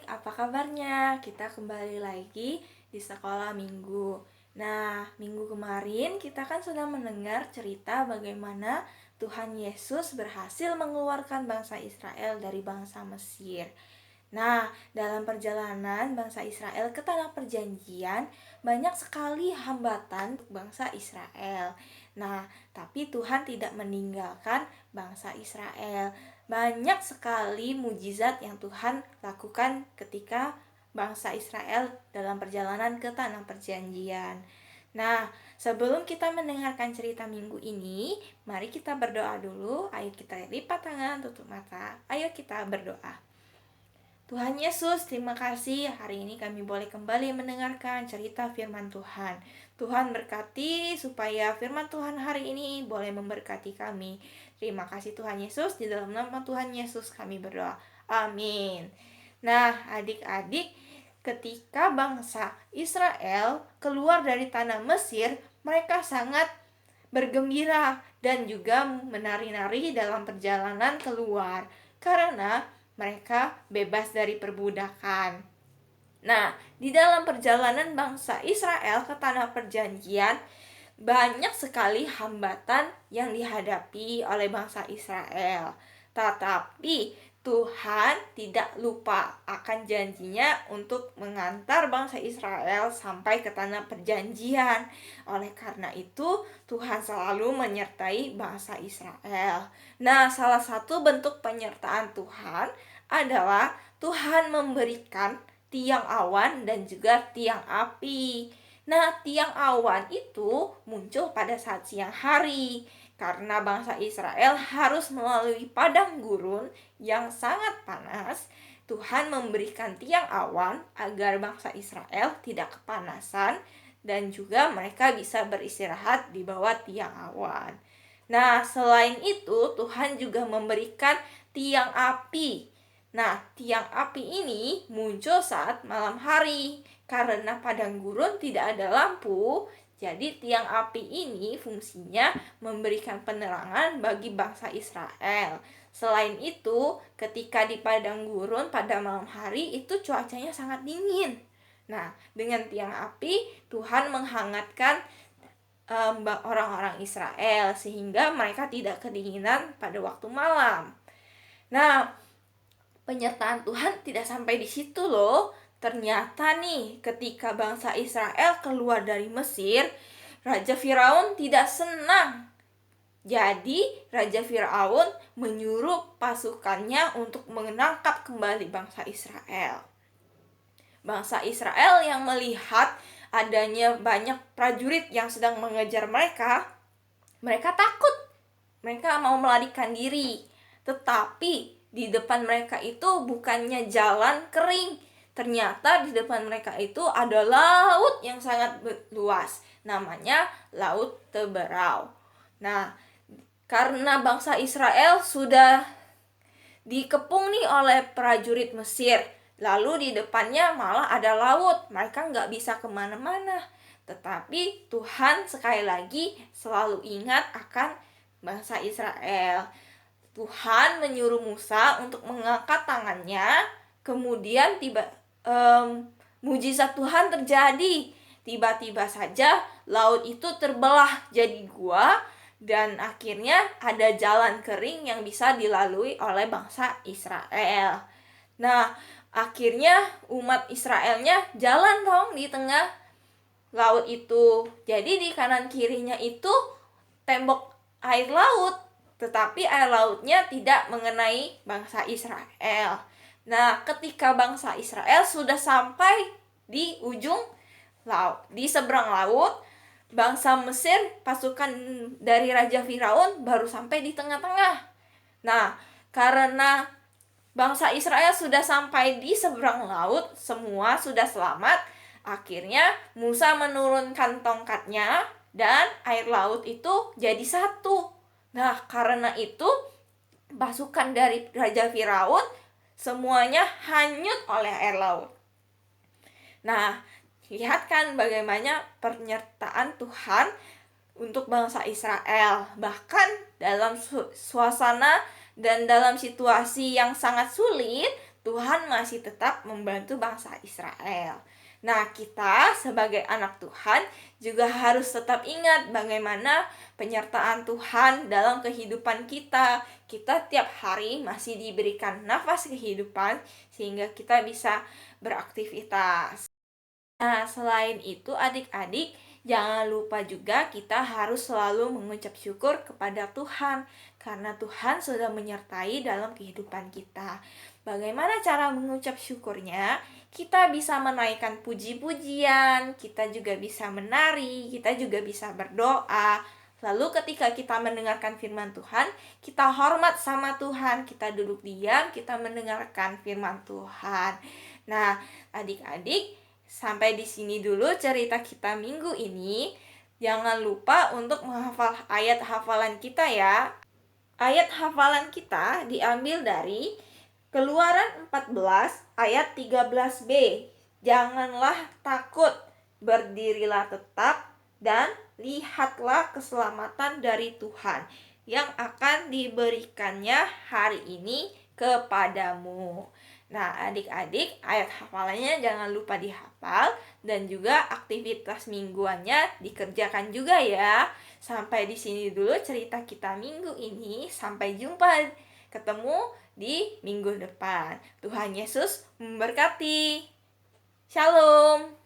apa kabarnya? Kita kembali lagi di sekolah minggu. Nah, minggu kemarin kita kan sudah mendengar cerita bagaimana Tuhan Yesus berhasil mengeluarkan bangsa Israel dari bangsa Mesir. Nah, dalam perjalanan bangsa Israel ke tanah perjanjian, banyak sekali hambatan untuk bangsa Israel. Nah, tapi Tuhan tidak meninggalkan bangsa Israel. Banyak sekali mujizat yang Tuhan lakukan ketika bangsa Israel dalam perjalanan ke tanah perjanjian. Nah, sebelum kita mendengarkan cerita minggu ini, mari kita berdoa dulu. Ayo kita lipat tangan, tutup mata. Ayo kita berdoa. Tuhan Yesus, terima kasih hari ini kami boleh kembali mendengarkan cerita firman Tuhan. Tuhan berkati supaya firman Tuhan hari ini boleh memberkati kami. Terima kasih Tuhan Yesus, di dalam nama Tuhan Yesus kami berdoa. Amin. Nah, adik-adik, ketika bangsa Israel keluar dari tanah Mesir, mereka sangat bergembira dan juga menari-nari dalam perjalanan keluar karena mereka bebas dari perbudakan. Nah, di dalam perjalanan bangsa Israel ke tanah perjanjian, banyak sekali hambatan yang dihadapi oleh bangsa Israel. Tetapi Tuhan tidak lupa akan janjinya untuk mengantar bangsa Israel sampai ke tanah perjanjian. Oleh karena itu, Tuhan selalu menyertai bangsa Israel. Nah, salah satu bentuk penyertaan Tuhan adalah Tuhan memberikan tiang awan dan juga tiang api. Nah, tiang awan itu muncul pada saat siang hari karena bangsa Israel harus melalui padang gurun yang sangat panas. Tuhan memberikan tiang awan agar bangsa Israel tidak kepanasan dan juga mereka bisa beristirahat di bawah tiang awan. Nah, selain itu Tuhan juga memberikan tiang api. Nah, tiang api ini muncul saat malam hari. Karena padang gurun tidak ada lampu, jadi tiang api ini fungsinya memberikan penerangan bagi bangsa Israel. Selain itu, ketika di padang gurun pada malam hari itu cuacanya sangat dingin. Nah, dengan tiang api, Tuhan menghangatkan orang-orang Israel sehingga mereka tidak kedinginan pada waktu malam. Nah, penyertaan Tuhan tidak sampai di situ loh. Ternyata nih, ketika bangsa Israel keluar dari Mesir, Raja Firaun tidak senang. Jadi, Raja Firaun menyuruh pasukannya untuk menangkap kembali bangsa Israel. Bangsa Israel yang melihat adanya banyak prajurit yang sedang mengejar mereka, mereka takut. Mereka mau melarikan diri. Tetapi di depan mereka itu bukannya jalan kering. Ternyata di depan mereka itu ada laut yang sangat luas. Namanya Laut Teberau. Nah, karena bangsa Israel sudah dikepung nih oleh prajurit Mesir. Lalu di depannya malah ada laut. Mereka nggak bisa kemana-mana. Tetapi Tuhan sekali lagi selalu ingat akan bangsa Israel. Tuhan menyuruh Musa untuk mengangkat tangannya. Kemudian mujizat Tuhan terjadi. Tiba-tiba saja laut itu terbelah jadi gua dan akhirnya ada jalan kering yang bisa dilalui oleh bangsa Israel. Nah, akhirnya umat Israelnya jalan dong di tengah laut itu. Jadi di kanan kirinya itu tembok air laut, tetapi air lautnya tidak mengenai bangsa Israel. Nah, ketika bangsa Israel sudah sampai di ujung laut, di seberang laut, bangsa Mesir, pasukan dari Raja Firaun baru sampai di tengah-tengah. Nah, karena bangsa Israel sudah sampai di seberang laut, semua sudah selamat, akhirnya Musa menurunkan tongkatnya dan air laut itu jadi satu. Nah, karena itu pasukan dari Raja Firaun semuanya hanyut oleh air laut. Nah, lihat kan bagaimana penyertaan Tuhan untuk bangsa Israel. Bahkan dalam suasana dan dalam situasi yang sangat sulit, Tuhan masih tetap membantu bangsa Israel. Nah, kita sebagai anak Tuhan juga harus tetap ingat bagaimana penyertaan Tuhan dalam kehidupan kita. Kita tiap hari masih diberikan nafas kehidupan sehingga kita bisa beraktivitas. Nah, selain itu adik-adik, jangan lupa juga kita harus selalu mengucap syukur kepada Tuhan karena Tuhan sudah menyertai dalam kehidupan kita. Bagaimana cara mengucap syukurnya? Kita bisa menaikkan puji-pujian, kita juga bisa menari, kita juga bisa berdoa. Lalu ketika kita mendengarkan firman Tuhan, kita hormat sama Tuhan, kita duduk diam, kita mendengarkan firman Tuhan. Nah, adik-adik, sampai di sini dulu cerita kita minggu ini. Jangan lupa untuk menghafal ayat hafalan kita ya. Ayat hafalan kita diambil dari Keluaran 14 ayat 13b. Janganlah takut, berdirilah tetap dan lihatlah keselamatan dari Tuhan yang akan diberikannya hari ini kepadamu. Nah, adik-adik, ayat hafalannya jangan lupa dihafal dan juga aktivitas mingguannya dikerjakan juga ya. Sampai di sini dulu cerita kita minggu ini. Sampai jumpa, ketemu di minggu depan. Tuhan Yesus memberkati. Shalom.